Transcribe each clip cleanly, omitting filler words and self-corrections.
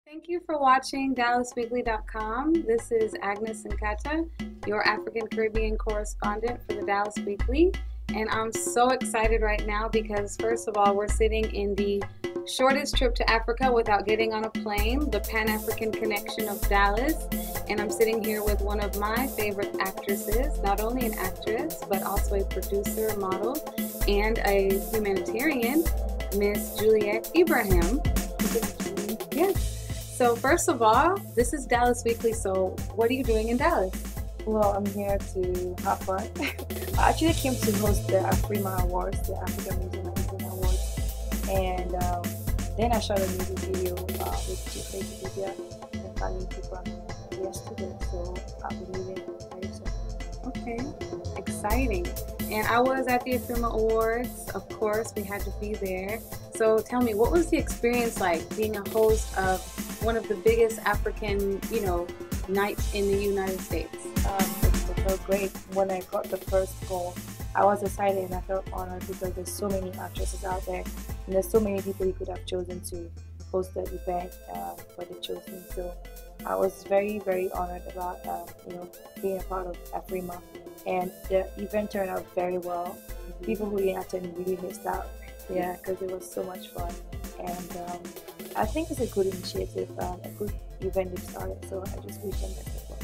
Thank you for watching DallasWeekly.com. This is Agnes Nkhata, your African Caribbean correspondent for the Dallas Weekly. And I'm so excited right now because, first of all, we're sitting in the shortest trip to Africa without getting on a plane, the Pan-African Connection of Dallas. And I'm sitting here with one of my favorite actresses, not only an actress, but also a producer, model, and a humanitarian, Miss Juliet Ibrahim. Yes. So first of all, this is Dallas Weekly, so what are you doing in Dallas? Well, I'm here to have fun. I actually came to host the Afrimma Awards, the African Music Magazine Awards, and then I shot a music video with Juliet and family people yesterday, so I'll be leaving very soon. Okay, exciting. And I was at the Afrimma Awards, of course, we had to be there. So tell me, what was the experience like being a host of one of the biggest African, nights in the United States? It felt great. When I got the first call, I was excited and I felt honored because there's so many actresses out there and there's so many people you could have chosen to host the event, but they chose me. So I was very, very honored about, being a part of Afrimma. And the event turned out very well. People who didn't attend really missed out. Yeah, because it was so much fun. And I think it's a good initiative, a good event they've started. So I just wish them best of luck.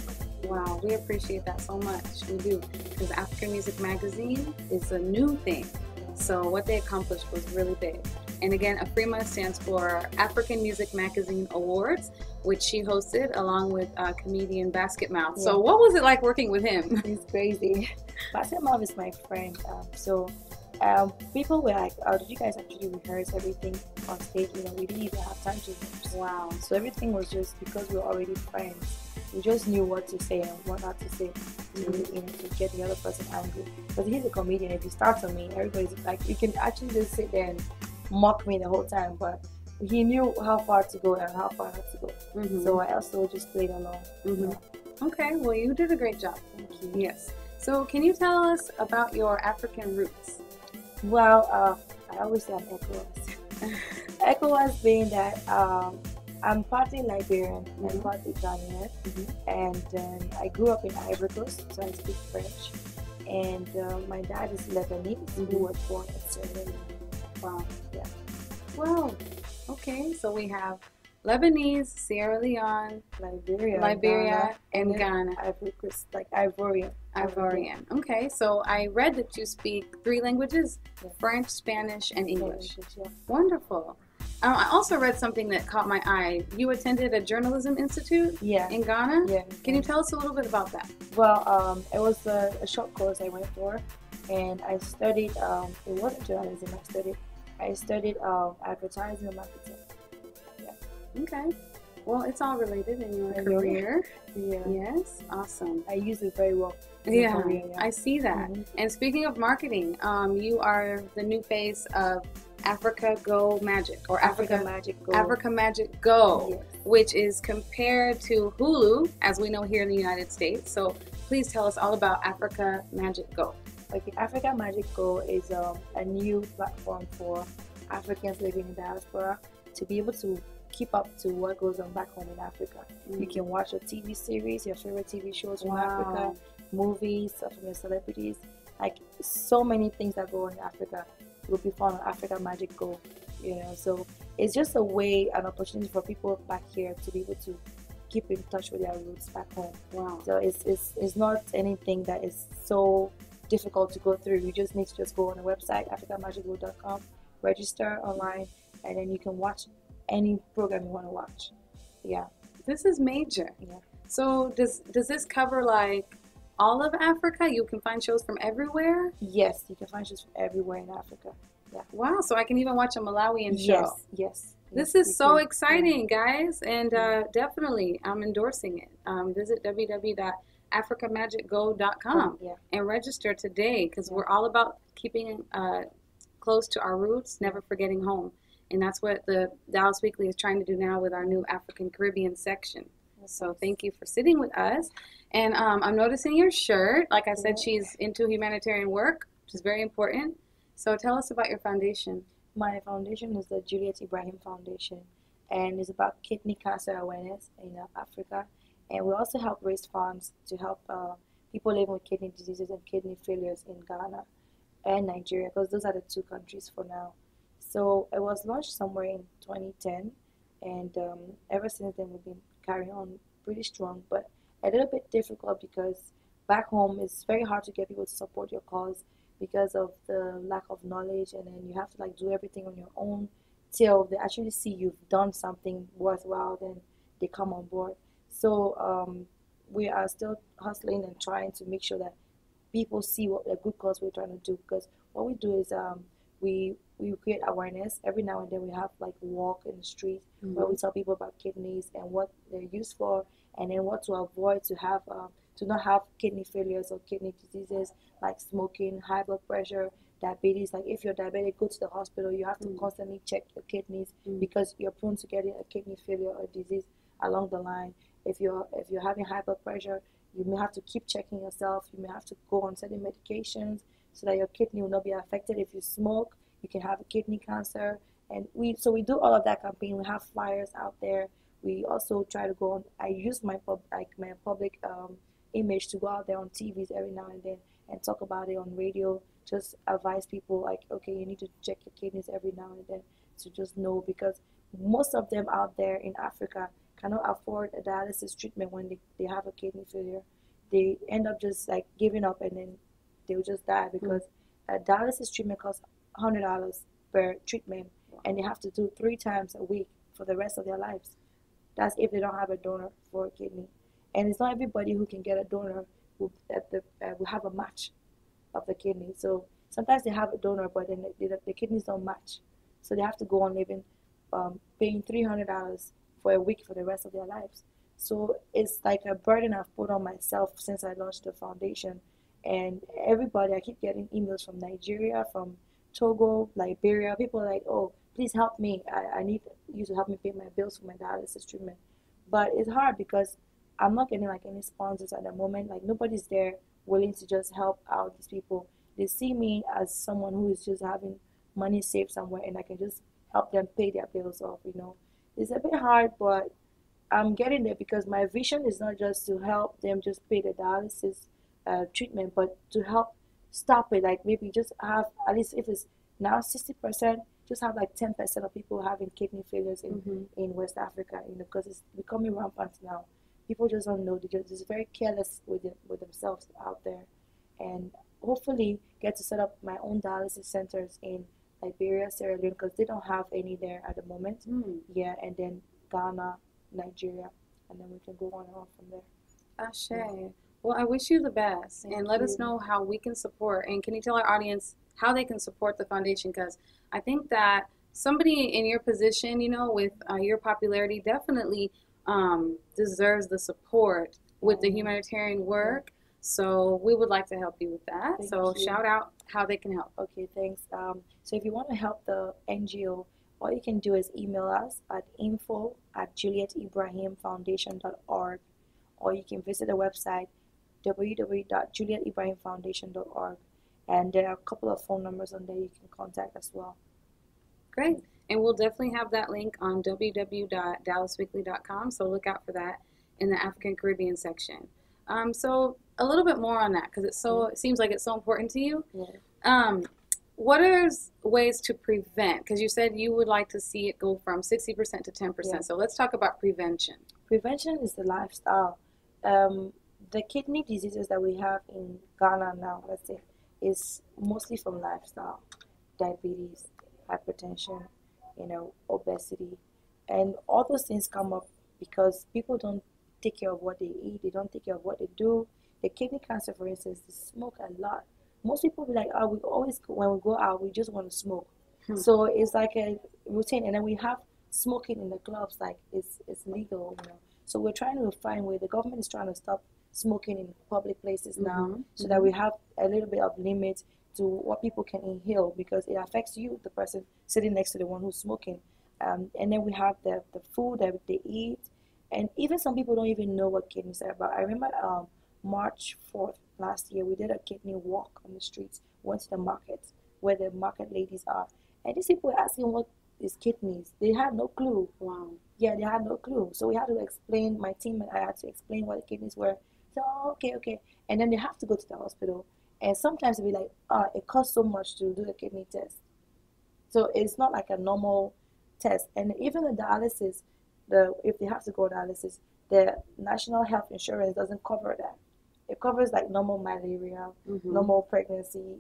Wow, we appreciate that so much. We do. Because African Music Magazine is a new thing. So what they accomplished was really big. And again, Afrimma stands for African Music Magazine Awards, which she hosted along with comedian Basket Mouth. Yeah. So what was it like working with him? He's crazy. Basket Mouth is my friend. People were like, "Oh, did you guys actually rehearse everything on stage?" We didn't even have time to rehearse. Wow. So everything was just because we were already friends. We just knew what to say and what not to say to get the other person angry. Because he's a comedian. If he starts on me, everybody's like, you can actually just sit there and mock me the whole time. But he knew how far to go and how far not to go. So I also just played along. Okay, well, you did a great job. Thank you. Yes. So can you tell us about your African roots? Well, I always say I'm ECOWAS. ECOWAS being that I'm partly Liberian and partly Ghanaian, and I grew up in Ivory Coast, so I speak French. And my dad is Lebanese, who was born in Sierra Leone. Wow. Yeah. Wow. Okay, so we have Lebanese, Sierra Leone, Liberia, and Ghana. Ivory Coast, like Ivorian. Ivorian. Okay, so I read that you speak 3 languages, French, Spanish, and English. Yeah. Wonderful. I also read something that caught my eye. You attended a journalism institute in Ghana? Yeah. Can you tell us a little bit about that? Well, it was a short course I went for, and I studied, it wasn't journalism, I studied advertising and marketing. Yeah. Okay. Well, it's all related in your career. Yeah. Yes. Awesome. I use it very well. Yeah, Career, I see that. And speaking of marketing, you are the new face of Africa Go Magic, or Africa Magic Go. Africa Magic Go, Yes. which is compared to Hulu, as we know here in the United States. So please tell us all about Africa Magic Go. Okay, Africa Magic Go is a new platform for Africans living in diaspora to be able to keep up to what goes on back home in Africa. You can watch your TV series, your favorite TV shows from Africa, movies from your celebrities, like so many things that go on in Africa will be found on Africa Magic Go. So it's just a way, an opportunity for people back here to be able to keep in touch with their roots back home. Wow. So it's not anything that is so difficult to go through. You just need to just go on the website africamagicgo.com, register online, and then you can watch any program you want to watch. Yeah. This is major. Yeah. So does this cover like all of Africa? You can find shows from everywhere? Yes, you can find shows from everywhere in Africa. Yeah. Wow, so I can even watch a Malawian show. Yes. This is so exciting, guys, and definitely I'm endorsing it. Visit www.africamagicgo.com and register today, because we're all about keeping close to our roots, never forgetting home. And that's what the Dallas Weekly is trying to do now with our new African Caribbean section. So thank you for sitting with us. And I'm noticing your shirt. Like I said, she's into humanitarian work, which is very important. So tell us about your foundation. My foundation is the Juliet Ibrahim Foundation, and it's about kidney cancer awareness in Africa. And we also help raise funds to help people living with kidney diseases and kidney failures in Ghana and Nigeria, because those are the two countries for now. So it was launched somewhere in 2010, and ever since then we've been carrying on pretty strong, but a little bit difficult because back home it's very hard to get people to support your cause because of the lack of knowledge, and then you have to like do everything on your own till they actually see you've done something worthwhile, then they come on board. So we are still hustling and trying to make sure that people see what a good cause we're trying to do, because what we do is we create awareness every now and then. We have like walk in the street where we tell people about kidneys and what they're used for, and then what to avoid to not have kidney failures or kidney diseases like smoking, high blood pressure, diabetes. Like if you're diabetic, go to the hospital. You have to constantly check your kidneys because you're prone to getting a kidney failure or disease along the line. If you're having high blood pressure, you may have to keep checking yourself. You may have to go on certain medications so that your kidney will not be affected. If you smoke, you can have a kidney cancer. And we do all of that campaign. We have flyers out there. We also try to go on. I use my public image to go out there on TVs every now and then and talk about it on radio. Just advise people like, okay, you need to check your kidneys every now and then to just know, because most of them out there in Africa cannot afford a dialysis treatment when they have a kidney failure. They end up just like giving up, and then they'll just die because a dialysis treatment costs $100 per treatment, and they have to do 3 times a week for the rest of their lives. That's if they don't have a donor for a kidney. And it's not everybody who can get a donor who will have a match of the kidney. So sometimes they have a donor, but then the kidneys don't match. So they have to go on living, paying $300 for a week for the rest of their lives. So it's like a burden I've put on myself since I launched the foundation. And everybody, I keep getting emails from Nigeria, from Togo, Liberia. People are like, oh, please help me. I need you to help me pay my bills for my dialysis treatment. But it's hard because I'm not getting like any sponsors at the moment. Like nobody's there willing to just help out these people. They see me as someone who is just having money saved somewhere, and I can just help them pay their bills off. It's a bit hard, but I'm getting there because my vision is not just to help them just pay the dialysis treatment, but to help stop it. Like maybe just have, at least if it's now 60%, just have like 10% of people having kidney failures in West Africa, because it's becoming rampant now. People just don't know. They're just very careless with themselves out there. And hopefully get to set up my own dialysis centers in Liberia, Sierra Leone, because they don't have any there at the moment. Yeah, and then Ghana, Nigeria, and then we can go on and on from there. Ashe. Yeah. Well, I wish you the best, and let us know how we can support. And can you tell our audience how they can support the foundation? Because I think that somebody in your position, with your popularity, definitely deserves the support with the humanitarian work. So we would like to help you with that. Thank you. Shout out how they can help. Okay, thanks. So if you want to help the NGO, all you can do is email us at info@julietibrahimfoundation.org, or you can visit the website www.julietibrahimfoundation.org, and there are a couple of phone numbers on there you can contact as well. Great. And we'll definitely have that link on www.dallasweekly.com, so look out for that in the African Caribbean section. So a little bit more on that, because it seems like it's so important to you. What are ways to prevent? Because you said you would like to see it go from 60% to 10%. So let's talk about prevention. Prevention is the lifestyle. The kidney diseases that we have in Ghana now, let's say, is mostly from lifestyle. Diabetes, hypertension, obesity, and all those things come up because people don't take care of what they eat. They don't take care of what they do. The kidney cancer, for instance, they smoke a lot. Most people be like, oh, we always, when we go out, we just want to smoke. So it's like a routine. And then we have smoking in the clubs, like it's legal, So we're trying to find ways. The government is trying to stop smoking in public places now, so that we have a little bit of limit to what people can inhale, because it affects you, the person sitting next to the one who's smoking. And then we have the food that they eat. And even some people don't even know what kidneys are about. I remember March 4th last year, we did a kidney walk on the streets, went to the market where the market ladies are. And these people were asking what is kidneys. They had no clue. Wow. Yeah, they had no clue. So we had to explain, my team and I had to explain what the kidneys were. So, oh, okay. And then they have to go to the hospital. And sometimes it'll be like, it costs so much to do the kidney test. So it's not like a normal test. And even the dialysis, if they have to go dialysis, the National Health Insurance doesn't cover that. It covers like normal malaria, normal pregnancy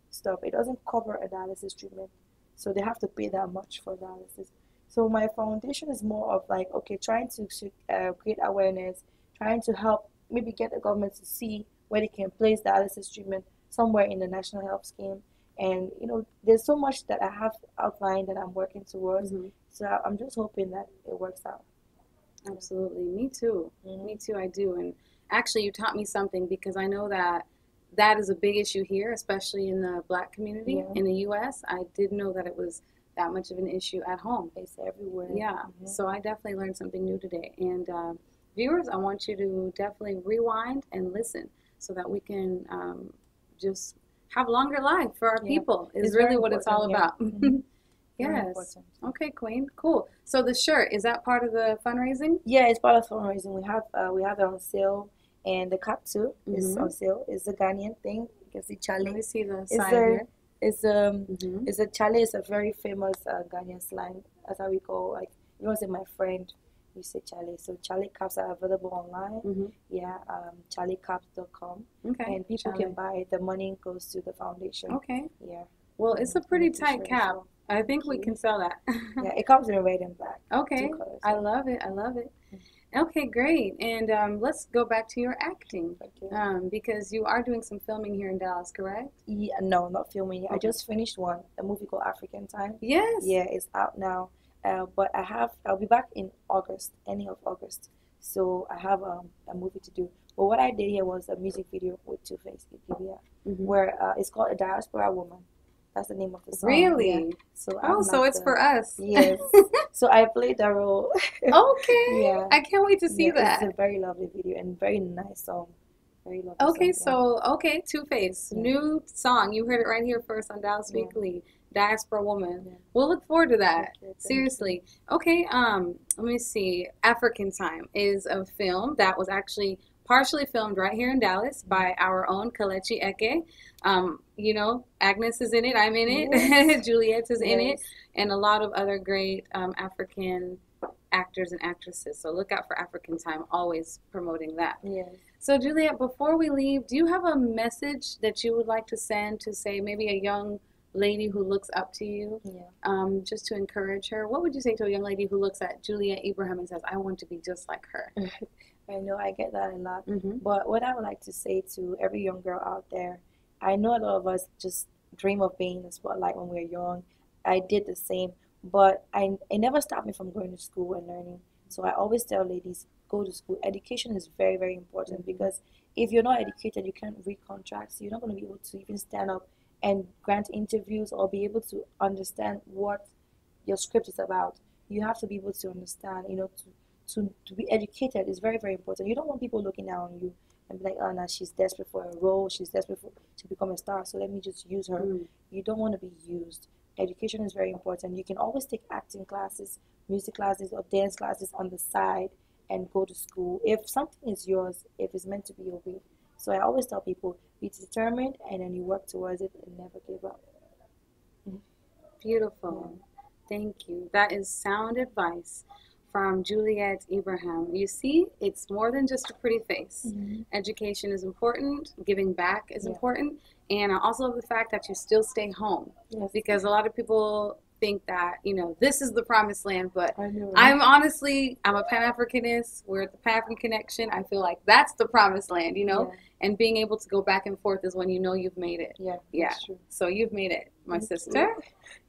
stuff. It doesn't cover a dialysis treatment. So they have to pay that much for dialysis. So my foundation is more of like, okay, trying to create awareness, trying to help maybe get the government to see where they can place dialysis treatment somewhere in the national health scheme. And, there's so much that I have outlined that I'm working towards. So I'm just hoping that it works out. Absolutely. Me too. Me too, I do. And actually, you taught me something, because I know that is a big issue here, especially in the Black community in the U.S. I didn't know that it was that much of an issue at home. It's everywhere. Yeah. So I definitely learned something new today. And viewers, I want you to definitely rewind and listen so that we can just have longer life for our people. It's really what it's all about. Yes. Okay, Queen. Cool. So the shirt, is that part of the fundraising? Yeah, it's part of fundraising. We have it on sale, and the cap too is on sale. It's a Ghanaian thing. You can see Chale. Let me see the sign here. It's a Chale. It's a very famous Ghanaian slang. That's how we go. Like, you want to say my friend, you say Chale. So Chale caps are available online. Yeah, chalecaps.com. Okay. And people can buy it. The money goes to the foundation. Okay. Yeah. Well, it's a pretty tight cap. Well. I think we can sell that. Yeah, it comes in red and black. Okay. I love it. I love it. Okay, great. And let's go back to your acting. Because you are doing some filming here in Dallas, correct? Yeah, no, not filming. Okay. I just finished a movie called African Time. Yes. Yeah, it's out now. But I'll be back in August, ending of August. So I have a movie to do. But what I did here was a music video with Two-Face, where it's called A Diaspora Woman. That's the name of the song. Really? Yeah. So so it's for us. Yes. So I played the role. Okay. Yeah. I can't wait to see that. It's a very lovely video and very nice song. Very lovely Okay, song, so Two-Face, new song. You heard it right here first on Dallas Weekly. Diaspora Woman. Yeah. We'll look forward to that. Seriously. Okay, let me see. African Time is a film that was actually partially filmed right here in Dallas by our own Kelechi Eke. Agnes is in it. I'm in it. Yes. Juliet is in it. And a lot of other great African actors and actresses. So look out for African Time, always promoting that. Yes. So Juliet, before we leave, do you have a message that you would like to send to, say, maybe a young lady who looks up to you, just to encourage her? What would you say to a young lady who looks at Juliet Ibrahim and says, I want to be just like her? I know, I get that a lot. But what I would like to say to every young girl out there, I know a lot of us just dream of being in the spotlight when we're young. I did the same, but it never stopped me from going to school and learning. So I always tell ladies, go to school. Education is very, very important, because if you're not educated, you can't read contracts. You're not going to be able to even stand up and grant interviews or be able to understand what your script is about. You have to be able to understand, to be educated is very, very important. You don't want people looking down on you and be like, oh, now she's desperate for a role, she's desperate to become a star, so let me just use her. You don't want to be used. Education is very important. You can always take acting classes, music classes, or dance classes on the side and go to school. If something is yours, if it's meant to be, you'll be. So I always tell people, be determined, and then you work towards it and never give up. Beautiful. Thank you. That is sound advice from Juliet Ibrahim. You see, it's more than just a pretty face. Education is important. Giving back is important. And I also love the fact that you still stay home. Because a lot of people think that, this is the promised land, but I'm a Pan-Africanist. We're at the Pan-African Connection. I feel like that's the promised land, and being able to go back and forth is when you've made it. Yeah. So you've made it, my sister.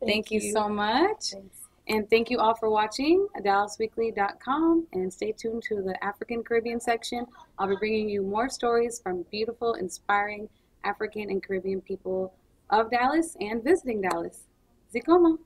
Thank you so much. Thanks. And thank you all for watching DallasWeekly.com, and stay tuned to the African Caribbean section. I'll be bringing you more stories from beautiful, inspiring African and Caribbean people of Dallas and visiting Dallas. Zikomo.